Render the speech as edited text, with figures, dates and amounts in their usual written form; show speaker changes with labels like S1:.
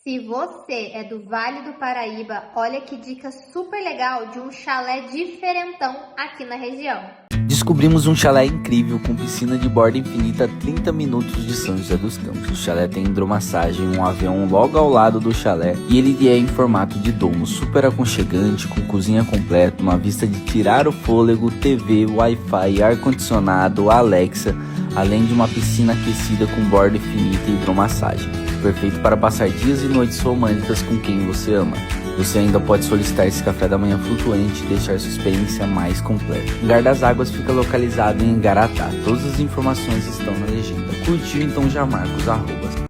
S1: Se você é do Vale do Paraíba, olha que dica super legal de um chalé diferentão aqui na região.
S2: Descobrimos um chalé incrível com piscina de borda infinita a 30 minutos de São José dos Campos. O chalé tem hidromassagem, um avião logo ao lado do chalé e ele é em formato de domo, super aconchegante, com cozinha completa, uma vista de tirar o fôlego, TV, Wi-Fi, ar-condicionado, Alexa, além de uma piscina aquecida com borda infinita e hidromassagem. Perfeito para passar dias e noites românticas com quem você ama. Você ainda pode solicitar esse café da manhã flutuante e deixar sua experiência mais completa. O Lugar das Águas fica localizado em Igaratá. Todas as informações estão na legenda. Curtiu? Então já marca os @